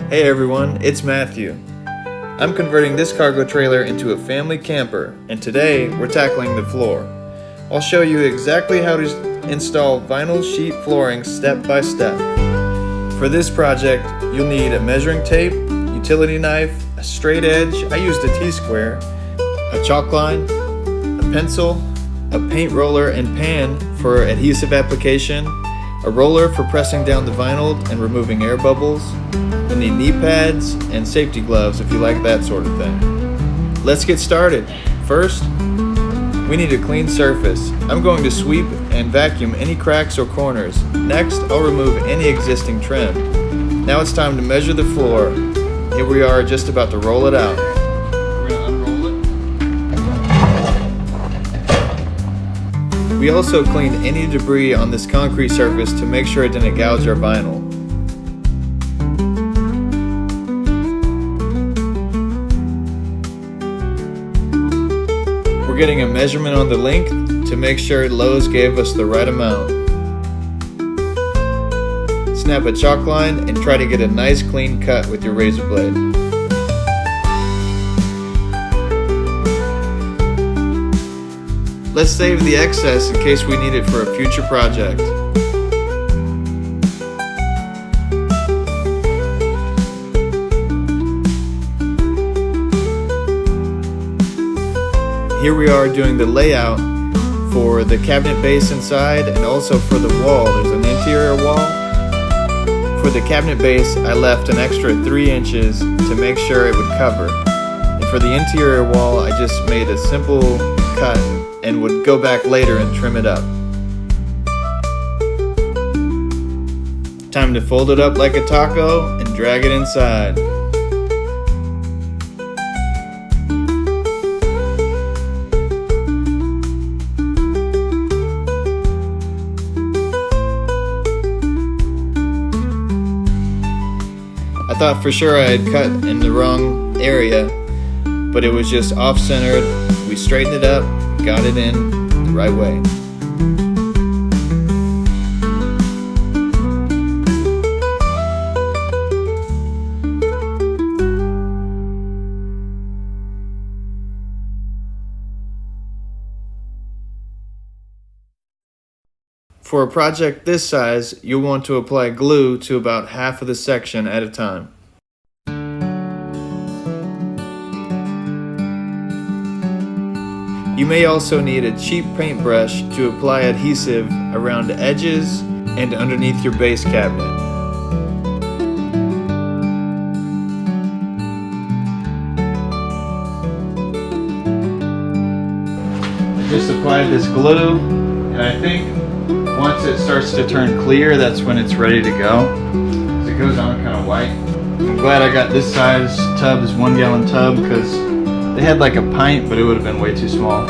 Hey everyone, it's Matthew. I'm converting this cargo trailer into a family camper, and today we're tackling the floor. I'll show you exactly how to install vinyl sheet flooring step by step. For this project, you'll need a measuring tape, utility knife, a straight edge, I used a T-square, a chalk line, a pencil, a paint roller and pan for adhesive application, a roller for pressing down the vinyl and removing air bubbles. You'll need knee pads and safety gloves if you like that sort of thing. Let's get started. First, we need a clean surface. I'm going to sweep and vacuum any cracks or corners. Next, I'll remove any existing trim. Now it's time to measure the floor. Here we are just about to roll it out. We're going to unroll it. We also cleaned any debris on this concrete surface to make sure it didn't gouge our vinyl. We're getting a measurement on the length to make sure Lowe's gave us the right amount. Snap a chalk line and try to get a nice clean cut with your razor blade. Let's save the excess in case we need it for a future project. Here we are doing the layout for the cabinet base inside and also for the wall. There's an interior wall. For the cabinet base, I left an extra 3 inches to make sure it would cover. And for the interior wall, I just made a simple cut and would go back later and trim it up. Time to fold it up like a taco and drag it inside. I thought for sure I had cut in the wrong area, but it was just off-centered. We straightened it up, got it in the right way. For a project this size, you'll want to apply glue to about half of the section at a time. You may also need a cheap paintbrush to apply adhesive around the edges and underneath your base cabinet. I just applied this glue, and I think once it starts to turn clear, that's when it's ready to go. So it goes on kind of white. I'm glad I got this size tub, this 1 gallon tub, because they had like a pint, but it would have been way too small.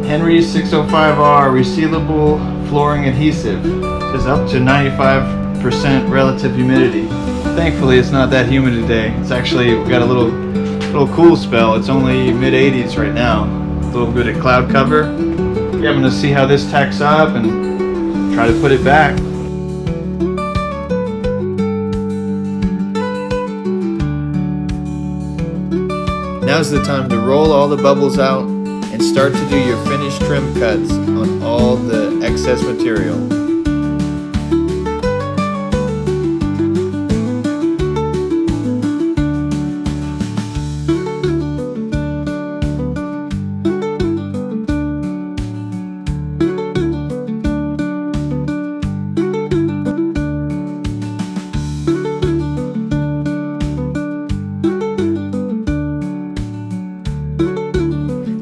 Henry 605R resealable flooring adhesive. It says up to 95% relative humidity. Thankfully, it's not that humid today. It's actually got a little cool spell. It's only mid-80s right now. A little bit of cloud cover. Yeah, I'm going to see how this tacks up and try to put it back. Now's the time to roll all the bubbles out and start to do your finished trim cuts on all the excess material.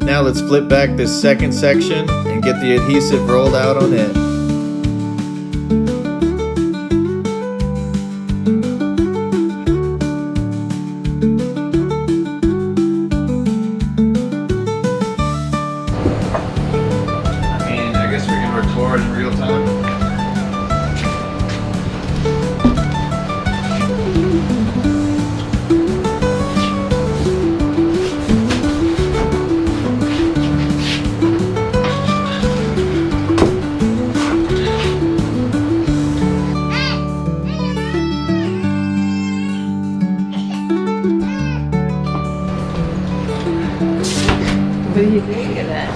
Now let's flip back this second section and get the adhesive rolled out on it. I guess we can record in real time. are you doing it at?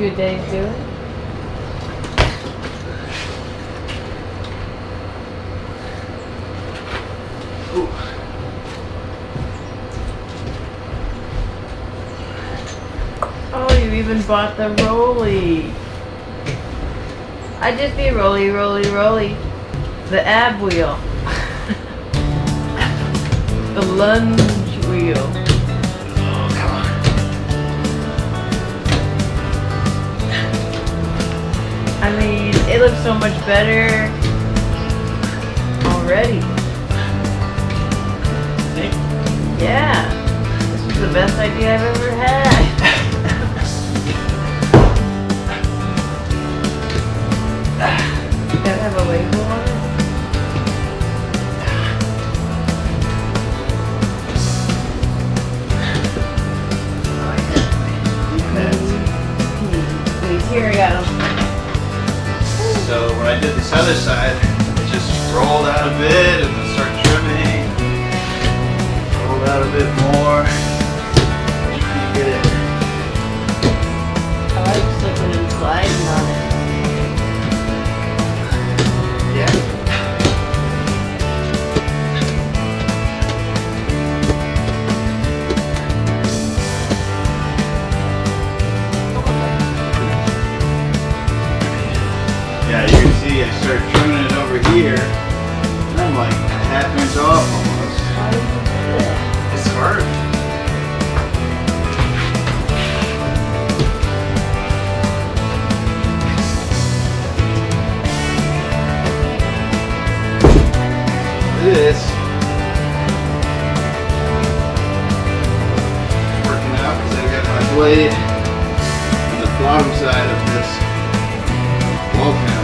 Your day's doing? Oh, you even bought the rolly. I just be rolly, rolly, rolly. The ab wheel. The lunge wheel. Oh, come on. I mean, it looks so much better already. See? Yeah. This is the best idea I've ever had. Does that have a label on it? Here, I got them. So when I did this other side, it just rolled out a bit and then started trimming. Rolled out a bit more. Trying to get it. I like slipping and sliding on it. Yeah. Yeah, you can see I started trimming it over here. And I'm like a half inch off almost. Why did you do that? It's hard. This working out because I got my blade on the bottom side of this wall panel.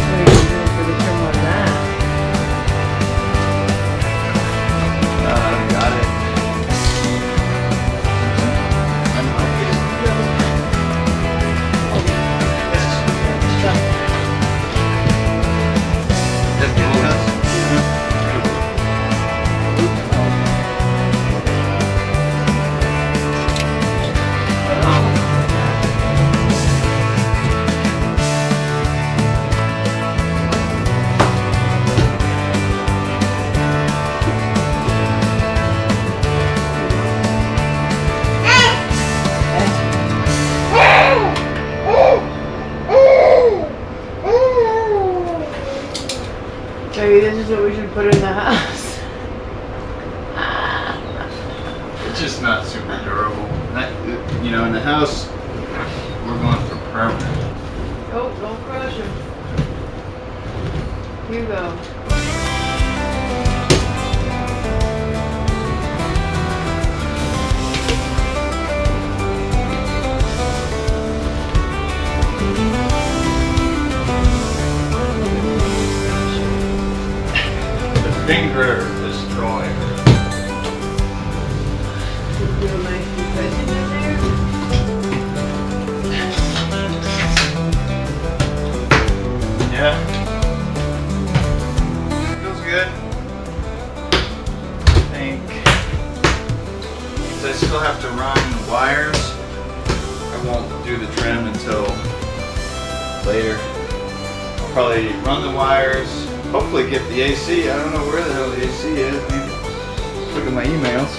What are you doing for the trim on that? Got it. I'm okay. That's the old house. Maybe this is what we should put in the house. It's just not super durable. You know, in the house, we're going for permanent. Oh, don't crush him. Here you go. Finger destroyer. Do a nice depression in there. Yeah. Feels good. I think. I still have to run wires. I won't do the trim until later. I'll probably run the wires, hopefully get the AC. I don't know where the hell the AC is. Maybe look at my emails.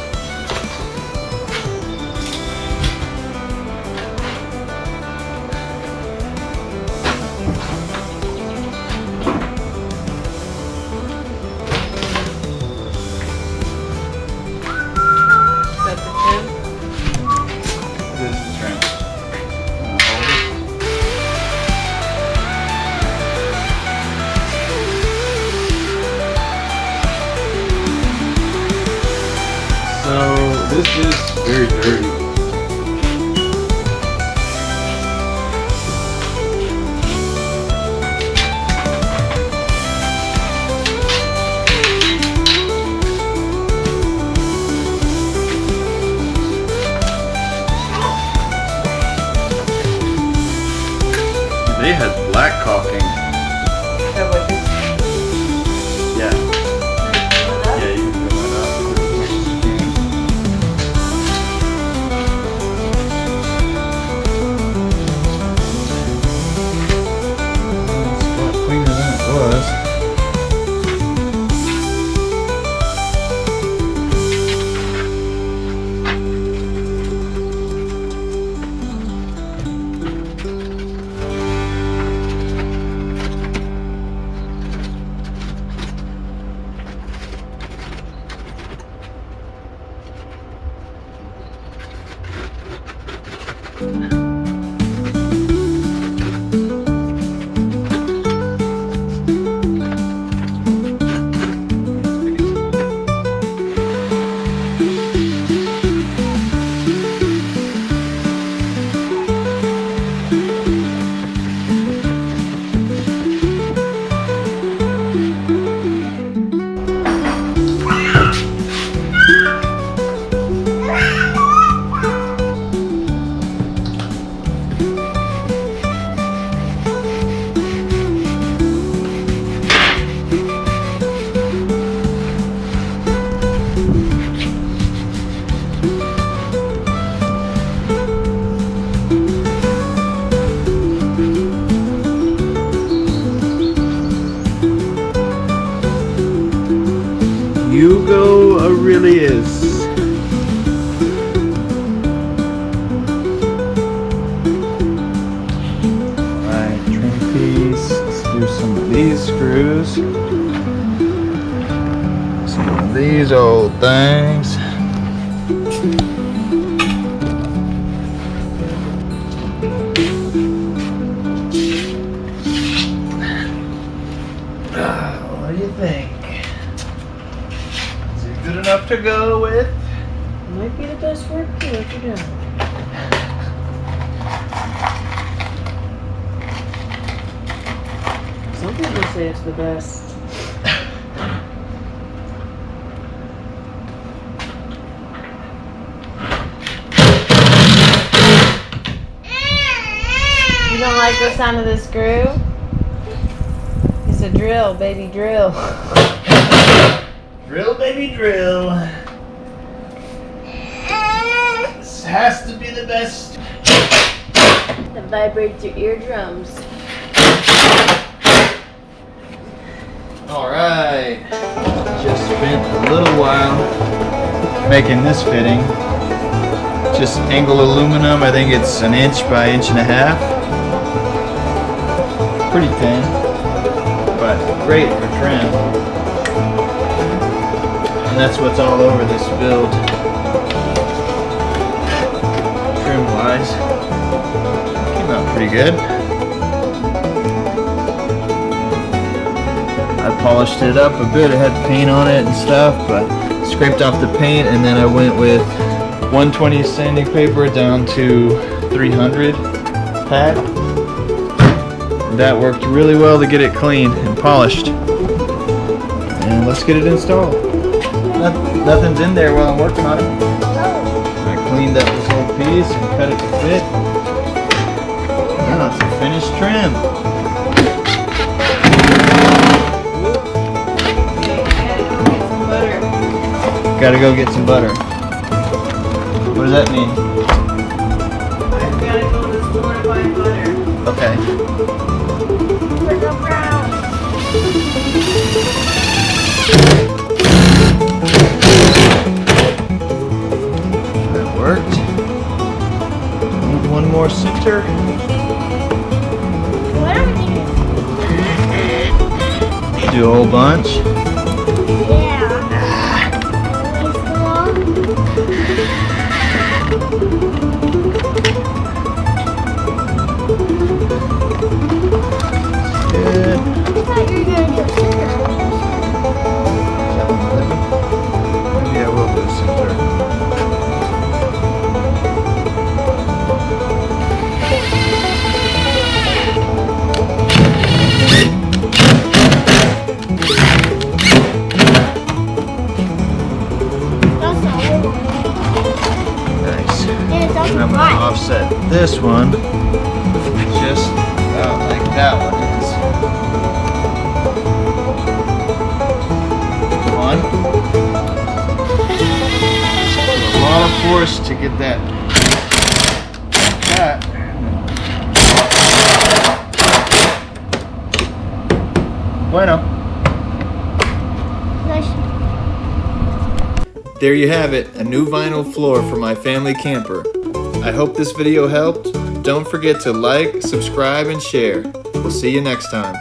So this is very dirty. They had black caulking. Yeah. Yeah, you can fill that up. It's a lot cleaner than it was. Hugo really is. Alright, trim piece. Let's do some of these screws. Some of these old things. What do you think? Good enough to go with? Might be the best work you've ever done. Some people say it's the best. You don't like the sound of the screw? It's a drill, baby, drill. Drill, baby, drill. This has to be the best. That vibrates your eardrums. Alright. Just spent a little while making this fitting. Just angled aluminum. I think it's 1 inch by 1.5 inches. Pretty thin, but great for trim. And that's what's all over this build, trim wise. Came out pretty good. I polished it up a bit. It had paint on it and stuff, but scraped off the paint, and then I went with 120 sanding paper down to 300 pad. That worked really well to get it clean and polished. And let's get it installed. Nothing's in there while I'm working on it. I cleaned up this whole piece and cut it to fit. Now it's a finished trim. Gotta go get some butter. Gotta go get some butter. What does that mean? I've got to go to the store to buy butter. Okay. For the brown. That worked. Need one more center. What are we doing? Do a whole bunch. Yeah. Nice long. Good. I thought you were gonna do a center. Maybe I will do a center. That's not it. Nice. And it's also And I'm going to hot. offset this one just about like that one is. Come on. A lot of force to get that. Like that. Bueno. Nice. There you have it, a new vinyl floor for my family camper. I hope this video helped. Don't forget to like, subscribe, and share. We'll see you next time.